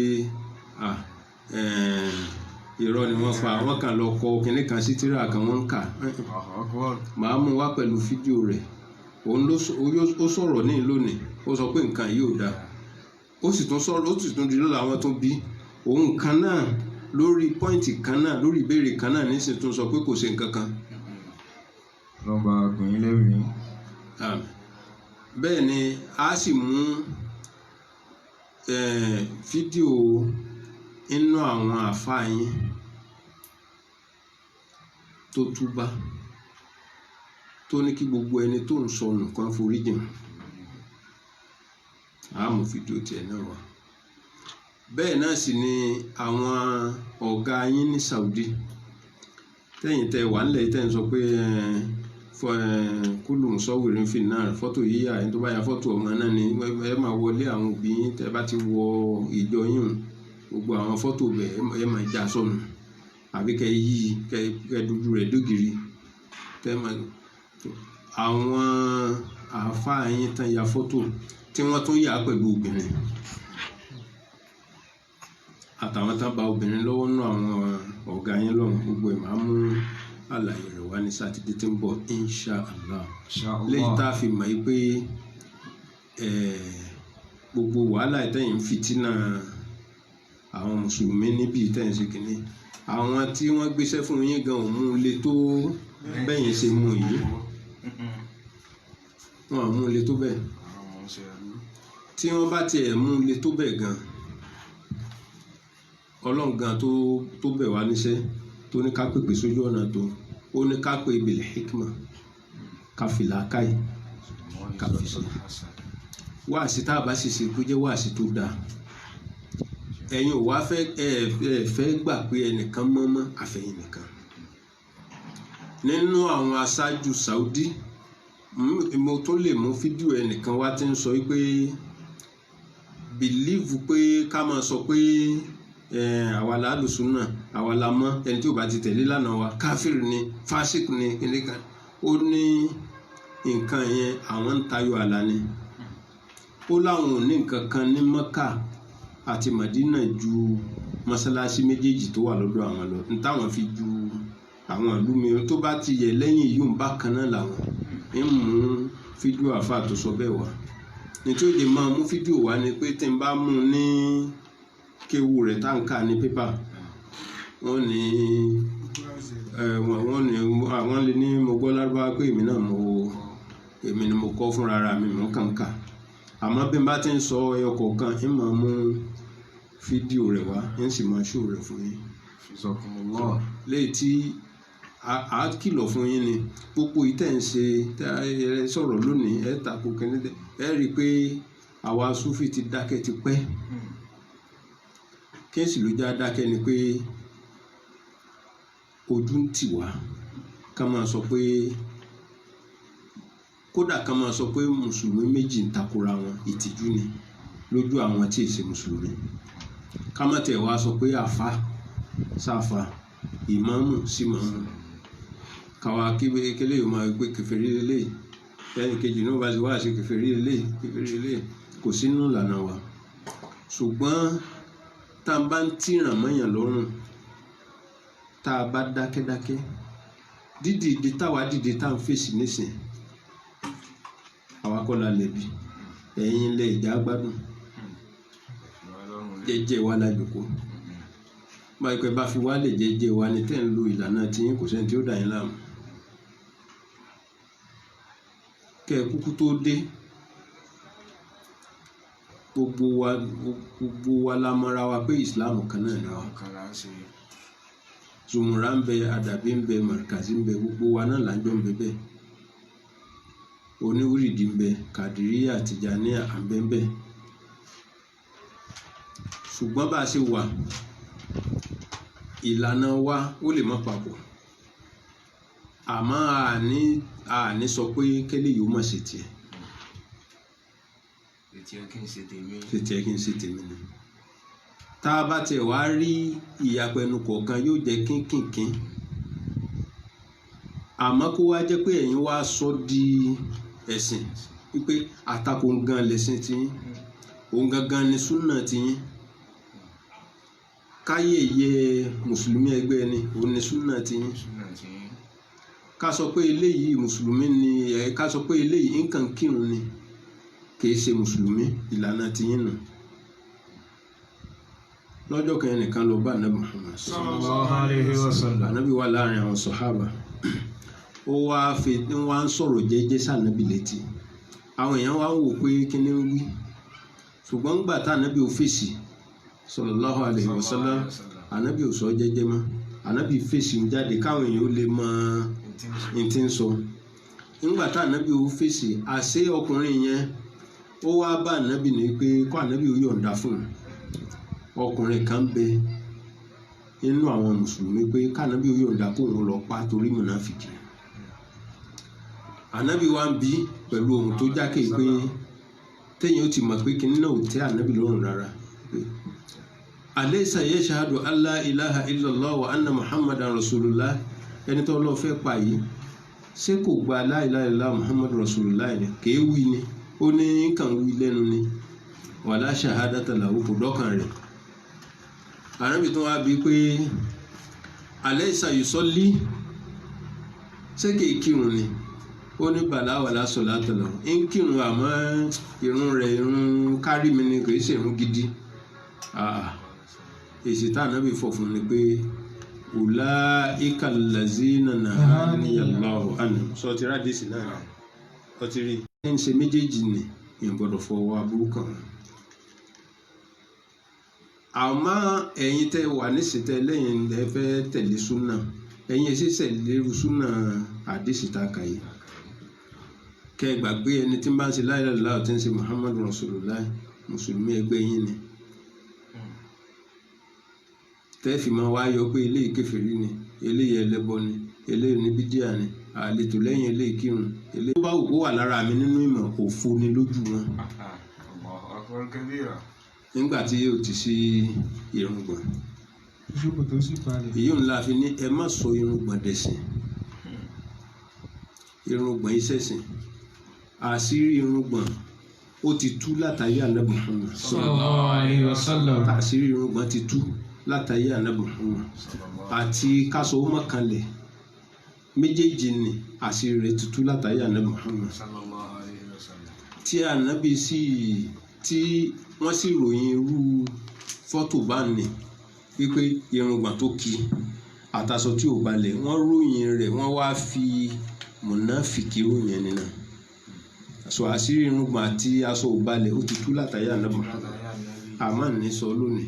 irọ́ ni wọ́n pa wọ́n kàn lọ kọ kinní kan sí tírà kan wọ́n ń kà màá mú wá pẹ̀lú fídíò rẹ̀ òun ó sọ̀rọ̀ ní lónìí ó sọ pé nǹkan yìí ò dáa ó sì tún sọ̀rọ̀ ó sì tún di lọ́la àwọn tó bí òun kan náà lórí pọ́ìntì kan náà lórí ìbéèrè kan náà nísìnyí tún sọ pé kò ṣe nǹkan kan. lọ́ba ọkùnrin lẹ́rìí. bẹ́ẹ̀ ni a sì mú fídíò inú àwọn àfáà yín tó túbá tó ní kí gbogbo ẹni tó ń sọnù kan foríjìn a mú fídíò tiẹ̀ náà wá. bẹ́ẹ̀ náà sì ni àwọn ọ̀gá yín ní Saudi tẹ́yìn tẹ́ wà nílẹ̀ tẹ́ ń sọ pé kúlù sọ́wìrín fi náà fọ́tò yíyà ẹni tó bá ya fọ́tò ọmọ náà ni ẹ máa wọlé àwọn òbí yín tẹ́ bá ti wọ ìjọ yín gbogbo àwọn fọ́tò bẹ̀ ẹ máa já sọnù àbí kẹ́ yí kẹ́ dúdú rẹ̀ dógiri tẹ́ máa àwọn àáfàá yín tán ya fọ́tò tí wọ́n tún yà pẹ̀lú obìnrin àtàwọn tán ba obìnrin lọ́wọ́ nù àwọn ọ̀gá yín lọ́rùn gbogbo ẹ̀ máa mú àlàyé rẹ̀ wá ní sátidé tí ń bọ̀ insha Allah lẹ́yìn tá a fi mọ̀ yí pé gbogbo wàhálà ìtẹ̀yìn fìtínà àwọn mùsùlùmí níbi ìtẹ̀yìn sí kìíní àwọn tí wọ́n gbéṣẹ́ fún yín gan ò mú lé tó bẹ́yìn ṣe mú yìí wọn ò mú lé tó bẹ́ẹ̀ tí wọ́n bá tiẹ̀ mú lé tó bẹ́ẹ̀ gan ọlọ́run gan tó bẹ̀ wá níṣẹ́ tó ní ká pèpè sójú ọ̀nà tó ó ní ká pè bil hikma ká fi làákàyè ká fi ṣe wáàsí tá a bá sì ṣe kó jẹ́ wáàsí tó dáa ẹ̀yin ò wá fẹ́ gbà pé ẹnìkan mọ́mọ́ àfẹ̀yìn nìkan nínú àwọn aṣáájú Saudi mo tó lè mú fídíò ẹnìkan wá tí ń sọ pé bìlíìfù pé ká máa sọ pé àwa la alùsùnà àwa la mọ ẹni tí ò bá ti tẹ̀lé lánàá wa káfíìrì ni fásik ni kìnìkan ó ní nǹkan yẹn àwọn ń tayọ àlà ni ó láwọn ò ní nǹkan kan ní Mẹ́kà àti Mádínà ju mọ́sálásí méjèèjì tó wà lọ́dọ̀ àwọn lọ ní táwọn fi ju àwọn ìlú mìíràn tó bá ti yẹ lẹ́yìn yìí ń bá kan náà làwọn ń mú fídíò àfa tó sọ bẹ́ẹ̀ wá nítorí òde máa mú fídíò wá ni pé tí n bá mú un ní kéwu rẹ̀ tá n kà ní pépà wọ́n ní àwọn lè ní mo gbọ́ lárúbáwá pé èmi ni mo kọ́ fúnra ara mi mo kàn kà àmọ́ bí n bá ti ń sọ ẹyọ kọ̀ọ̀kan ń máa mú fídíò rẹ̀ wá ń sì máa ṣó rẹ̀ fún yín léyìí tí a kìlọ̀ fún yín ni gbogbo ìtẹ̀ ń ṣe ẹ sọ̀rọ̀ lónìí ẹ tako kẹ́ni ẹ rí i pé àwa Súfì ti dákẹ́ ti pẹ́ kẹ́sì ló já dákẹ́ ni pé ojú ń tì wá ká máa sọ pé kódà ká máa sọ pé mùsùlùmí méjì ń takora wọn ìtìjú ni lójú àwọn tí ì ṣe mùsùlùmí ká má tẹ̀ wá sọ pé àfa sáfa ìmáàmù sí màmù káwa kébékélé yóò máa gbé kèfèrí lélẹ̀ ẹnì kejì náà bá ti wá sí kèfèrí lélẹ̀ kò sínú ìlànà wa ṣùgbọ́n tá a bá ń tìràn mọ́yàn lọ́rùn tá a bá dákẹ́dákẹ́ dídìde táwa dìde tá a ń fèsì nísìn àwa kọ́ la lẹ̀bi ẹ̀yin ilẹ̀ ìjà gbádùn jẹ́jẹ́ wa la jòkó báyìí pé bá fi wá lè jẹ́jẹ́ wa ni tẹ́ ń lo ìlànà tiyín kò sẹ́ni tí ó dà yín láàmú kẹ́ ẹ kúkú tó dé gbogbo wa la mọ̀ra wa pé Islam kan náà ni wa Zumura ń bẹ Adabi ń bẹ Markazi ń bẹ gbogbo wa náà là ń jọ ń bẹ bẹ́ẹ̀ oníwìrìdì ń bẹ Kàdíríyà Tìjàníyà à ń bẹ ń bẹ ṣùgbọ́n bá a ṣe wà ìlànà wa ó lè má papọ̀ àmọ́ àní sọ pé kẹ́lẹ́ yìí ó má ṣe tiẹ̀ ṣe kí n ṣe tèmi ni tá a bá tiẹ̀ wá rí ìyapẹnu kọ̀ọ̀kan yóò jẹ́ kínkìnkín àmọ́ kó wá jẹ́ pé ẹ̀yin wá sọ di ẹ̀sìn wípé àtakò gan lẹ̀sìn tiyín òun gangan ni súnà tiyín káyẹyẹ mùsùlùmí ẹgbẹ́ ẹni òun ni súnà tiyín ká sọ pé eléyìí mùsùlùmí ni ká sọ pé eléyìí nǹkan kírun ni kìí ṣe mùsùlùmí ìlànà tiyín nù. lọ́jọ́ kan ẹnìkan lọ bá ànábì Muhammad sallallahu alaihi wasallam. ànábì wà láàrin àwọn sọ̀hábà ó wá ń sọ̀rọ̀ jẹ́jẹ́ sànábì létí àwọn èèyàn wá ń wò pé kí ni ń wí ṣùgbọ́n gbà tá ànábì ò fèsì sallallahu alaihi wasallam ànábì ò sọ jẹ́jẹ́ mọ́ ànábì fèsì ń jáde káwọn èèyàn ó lè mọ ní tí ń sọ nígbà tá ànábì ò fèsì àṣé ọkùnrin yẹn ó wá bá ànábì ní pé kó ànábì ó yọ̀ǹda fún un ọkùnrin kan bẹ nínú àwọn mùsùlùmí pé kánábì ó yọ̀ǹda kó òun lọ pa torí mùnáfìkì ànábì wa ń bí pẹ̀lú ohun tó jákè pé téèyàn ó ti mọ̀ pé kinní náà ò tẹ́ ànábì lọ́rùn rárá alaysa yashhadu an la ilaha illallah wa anna muhammadan rasulullah ẹni tó lọ fẹ́ pa yìí ṣé kò gba la ilaha illallah muhammadan rasulullah ni kèé wí ni ó ní kàn wí lẹ́nu ni wala shahadata lahu kò dọ́kàn rẹ̀ ànábì tó wá bí pé alaysa yusalli ṣé kèé kírun ni ó ní bàlá wàlá salata lahu ń kírun àmọ́ irun rẹ̀ irun kárí mi ni kìí ṣe irun gidi èsì tá ànábì fọ̀ fún ni pé ulaika allazina nahaniyallahu anhum sọ ti rádìsì náà ọ ti rí ń ṣe méjèèjì ni èèyàn gbọ́dọ̀ fọwọ́ aburú kan àmọ́ ẹ̀yin tẹ́ wà nísìtẹ́ lẹ́yìn ẹ fẹ́ tẹ̀lé súnà ẹ̀yin ẹ̀ sì tẹ̀lé súnà àdìsí tá a kà yìí kẹ́ ẹ gbàgbé ẹni tí ń bá ń ṣe la ilaha illallah tí ń ṣe muhammadu rasulullah mùsùlùmí ẹgbẹ́ yín ni tẹ́ fi máa wá yọ pé eléyìí kèfèrí ni eléyìí ẹlẹ́bọ ni eléyìí ní bídíà ni àletò lẹ́yìn eléyìí kírun eléyìí tó bá wù kó wà lára mi nínú ìmọ̀ òfo ni lójú wọn nígbà tí yóò ti sí irùngbọ̀n èyí ńlá fi ní ẹ má sọ irùngbọ̀n dẹ̀sìn irùngbọ̀n ìṣẹ̀sìn àṣírí irùngbọ̀n ó ti tú látàrí ànábì Muhammad sallallahu alaihi wasallam. àṣírí irùngbọ̀n ti tú látàrí ànábì Muhammad àti káṣọ ó mọ̀kànlẹ̀ méjèèjì ni àṣírí rẹ̀ ti tú látàrí ànábì Muhammad tí ànábì sí tí wọ́n sì ròyìn irú fọ́tò bá ní wípé irùngbọ̀n tó kì àtàṣọ tí ò balẹ̀ wọ́n ròyìn rẹ̀ wọ́n wá fi mùnáfìkì ròyìn ẹni náà aṣọ àṣírí irùngbọ̀n àti aṣọ ò balẹ̀ ó ti tú látàrí ànábì àmọ́ ní sọ lónìí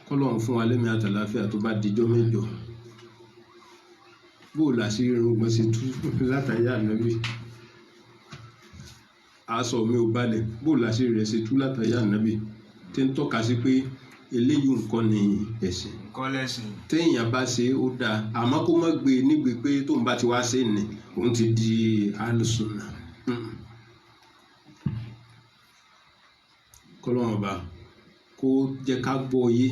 kọ́lọ́run fún wa lẹ́mí àtàláfíà tó bá dijọ́ mẹ́jọ bóòlù àṣírí irùngbọ̀n ṣe tú látàrí ànábì aṣọ mi ò balẹ̀ bóòlù àṣírí rẹ̀ ṣe tú látàrí ànábì tí ń tọ́ka sí pé eléyìí nǹkan ni ẹ̀sìn téèyàn bá ṣe ó dáa àmọ́ kó má gbé nígbè pé tóun bá ti wá ṣe ní òun ti di alùsùnà kọ́lọ́run ọba kó jẹ́ ká gbọ́ yé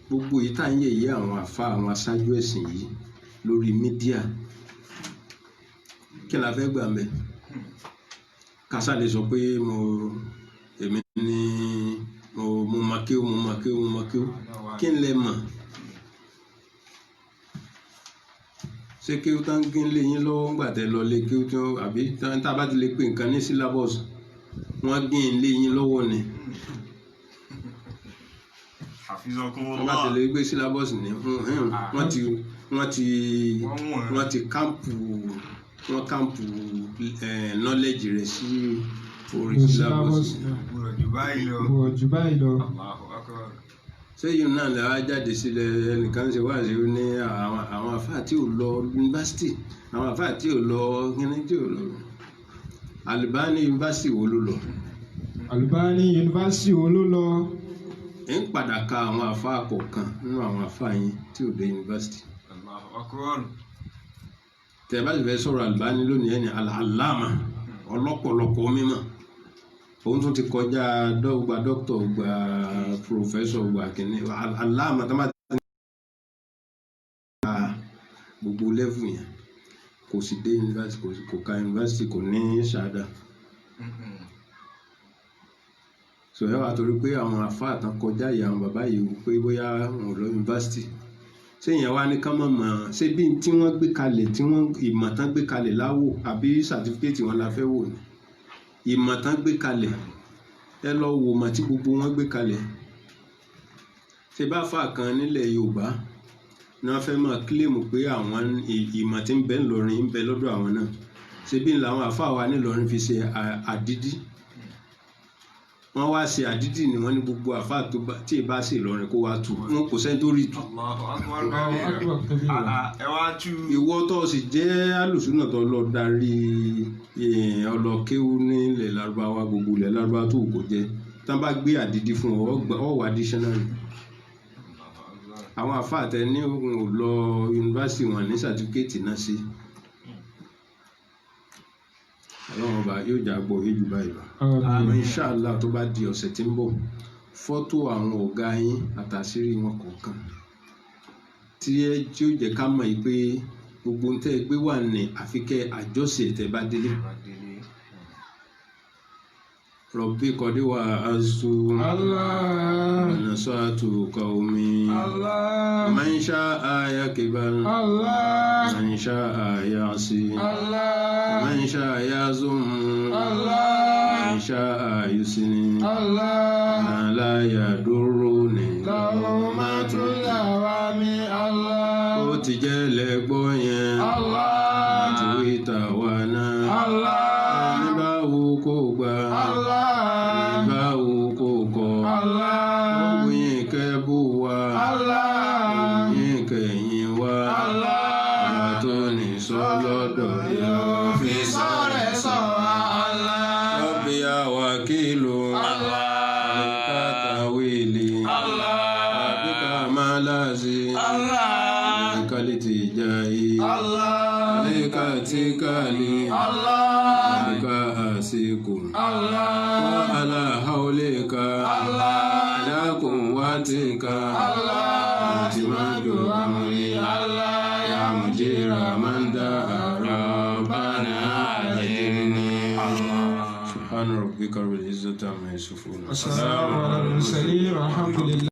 gbogbo yìí tá à ń yẹ̀yẹ́ àwọn àfa àwọn aṣáájú ẹ̀sìn yìí lórí mídíà kí la fẹ́ gbà mẹ́ kásá lè sọ pé èmi ni mo máa kéwú kí n lè mọ̀ ṣé kéwú tán kí n lè yín lọ́wọ́ ńgbà tẹ́ lọ lé kéwú tó àbí tá a bá ti lè pè nǹkan ní syllabus wọ́n gé n lé yín lọ́wọ́ ni wọ́n bá ti lè gbé syllabus ní wọ́n ti kámpù knowledge rẹ̀ sí orí syllabus jù báyìí lọ. sẹ́yìn náà lè wá jáde sílẹ̀ ẹnìkan ṣe wá sí ní àwọn àfáà tí ò lọ yunifásitì àwọn àfáà tí ò lọ kíní tí ò lọ Albani yunifásitì wo ló lọ. Albani yunifásitì wo ló lọ. ń padà ka àwọn àfáà kọ̀ọ̀kan nínú àwọn àfáà yín tí ò dé yunifásitì. tẹ́ bá ti fẹ́ sọ̀rọ̀ Albani lónìí ẹni alàlámà ọlọ́pọ̀lọpọ̀ mímọ́ òun tún ti kọjá gba dókítà gba pòfẹ́sọ̀ gba kìnní aláàmà tó máa ti gba gbogbo lẹ́fù yẹn kò sì dé yunifásitì kò ka yunifásitì kò ní ṣáádà sọ̀rọ̀ wà torí pé àwọn àfáà tán kọjá ìyá àwọn bàbá yìí wò pé bóyá wọn lọ yunifásitì ṣé ìyẹn wá ní ká mọ̀ mọ̀ ṣé bí tí wọ́n gbé kalẹ̀ tí wọ́n ìmọ̀ tán gbé kalẹ̀ láwò àbí sàtífíkẹ́tì wọn la fẹ́ wò ni ìmọ̀ tán gbé kalẹ̀ ẹ lọ wò mọ̀ tí gbogbo wọn gbé kalẹ̀ ṣe bá fà kan nílẹ̀ Yorùbá ni wọ́n fẹ́ máa kílèmù pé àwọn ìmọ̀ tí ń bẹ ńlọrin ń bẹ lọ́dọ̀ àwọn náà ṣe bí làwọn àfáà wa nílọrin fi ṣe àdídí wọ́n wá ṣe àdídì ni wọ́n ní gbogbo àfáà tó bá tí ì bá ṣe Ìlọrin kó wá tù wọn kò sẹ́ni tó rí tù. ìwọ tó o sì jẹ́ alùsùnà tó lọ darí ọlọ́kéwú nílẹ̀ Lárúbáwá gbogbo ilẹ̀ Lárúbáwá tó kò jẹ́ tá bá gbé àdídì fún ọ wà dísẹ́nárì. àwọn àfáà tẹ ní òun ò lọ yunifásitì wọn ní sàtífíkẹ́tì náà sí. Ọlọ́run ọba yóò jà gbọ́ yéjú báyìí lọ. àmọ́ inṣàlá tó bá di ọ̀sẹ̀ tí ń bọ̀ fọ́tò àwọn ọ̀gá yín àtàṣírí wọn kọ̀ọ̀kan tí ó jẹ́ ká mọ̀ pé gbogbo ń tẹ́ gbé wà ní àfikẹ́ àjọṣe tẹ́ bá délé. Rabbi qad wa'aztu wa nasatu qaumi man sha'a yakbal man sha'a ya'si man sha'a yazum man sha'a yusni la yadurruni lawmatul lawami ó ti jẹ́ lẹ́gbọ́ yẹn àti wíta wà náà ní báwo kò gbà وعلى حولك لا قوتك اعتماد أمري يا مجير من دار ربنا أجرني سبحان ربك رب العزة عما يصفون والسلام على المرسلين والحمد لله.